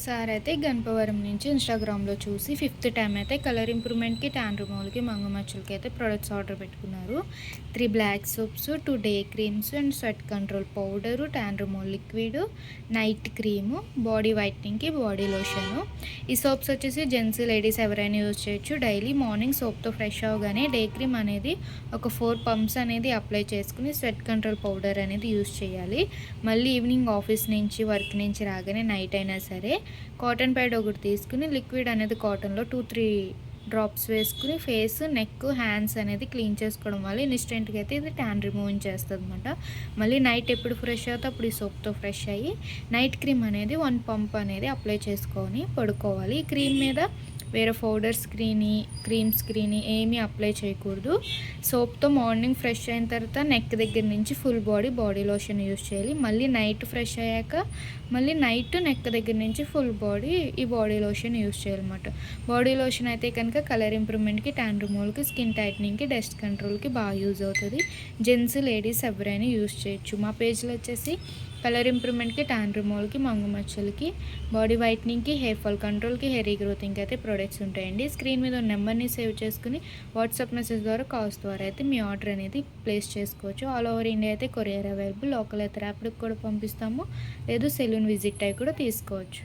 Sir అయితే గణపవరం నుంచి ఇన్‌స్టాగ్రామ్‌లో చూసి ఫిఫ్త్ టైమ్ అయితే కలర్ ఇంప్రూవ్‌మెంట్‌కి, టాన్ రిమూవల్‌కి, మంగు మచ్చలకి అయితే ప్రొడక్ట్స్ ఆర్డర్ పెట్టుకున్నారు. 3 black soaps, 2 day creams and sweat control powder, tan removal liquid, night cream, body వైట్నింగ్‌కి బాడీ లోషను. ఈ సోప్స్ వచ్చేసి జెంట్స్, లేడీస్ ఎవరైనా యూజ్ చేయొచ్చు. డైలీ మార్నింగ్ సోప్‌తో ఫ్రెష్ అవ్వగానే డే క్రీమ్ అనేది ఒక 4 పంప్స్ అనేది అప్లై చేసుకొని స్వెట్ కంట్రోల్ పౌడర్ అనేది యూజ్ చేయాలి. మళ్ళీ ఈవినింగ్ ఆఫీస్ నుంచి, వర్క్ నుంచి రాగానే నైట్ అయినా సరే కాటన్ ప్యాడ్ ఒకటి తీసుకుని లిక్విడ్ అనేది కాటన్లో 2-3 డ్రాప్స్ వేసుకుని ఫేస్, నెక్, హ్యాండ్స్ అనేది క్లీన్ చేసుకోవడం వల్ల ఇన్స్టెంట్గా అయితే ఇది ట్యాన్ రిమూవింగ్ చేస్తుంది అనమాట. మళ్ళీ నైట్ ఎప్పుడు ఫ్రెష్ అవుతే అప్పుడు ఈ సోప్తో ఫ్రెష్ అయ్యి నైట్ క్రీమ్ అనేది 1 పంప్ అనేది అప్లై చేసుకొని పడుకోవాలి. ఈ క్రీమ్ మీద వేరే పౌడర్ క్రీమ్స్ ఏమీ అప్లై చేయకూడదు. సోప్తో మార్నింగ్ ఫ్రెష్ అయిన తర్వాత నెక్ దగ్గర నుంచి ఫుల్ బాడీ లోషన్ యూజ్ చేయాలి. మళ్ళీ నైట్ ఫ్రెష్ అయ్యాక మళ్ళీ నైట్ నెక్ దగ్గర నుంచి ఫుల్ బాడీ ఈ బాడీ లోషన్ యూజ్ చేయాలన్నమాట. బాడీ లోషన్ అయితే కనుక కలర్ ఇంప్రూవ్మెంట్కి, ట్యాన్ రిమూవల్కి, స్కిన్ టైట్నింగ్కి, డస్ట్ కంట్రోల్కి బాగా యూజ్ అవుతుంది. జెంట్స్, లేడీస్ ఎవరైనా యూజ్ చేయొచ్చు. మా పేజ్లో వచ్చేసి కలర్ ఇంప్రూవ్మెంట్కి, ట్యాన్ రిమూవల్కి, మంగు మచ్చలకి, బాడీ వైట్నింగ్కి, హెయిర్ ఫాల్ కంట్రోల్కి, హెయిర్ గ్రోతింగ్కి అయితే ప్రొడక్ట్స్ ఉంటాయండి. స్క్రీన్ మీద ఉన్న నెంబర్ని సేవ్ చేసుకుని వాట్సాప్ మెసేజ్ ద్వారా, కాల్స్ ద్వారా అయితే మీ ఆర్డర్ అనేది ప్లేస్ చేసుకోవచ్చు. ఆల్ ఓవర్ ఇండియా అయితే కొరియర్ అవైలబుల్. లోకల్ అయితే ర్యాపిడ్కి కూడా పంపిస్తాము. లేదు సెలూన్ విజిట్ అయి కూడా తీసుకోవచ్చు.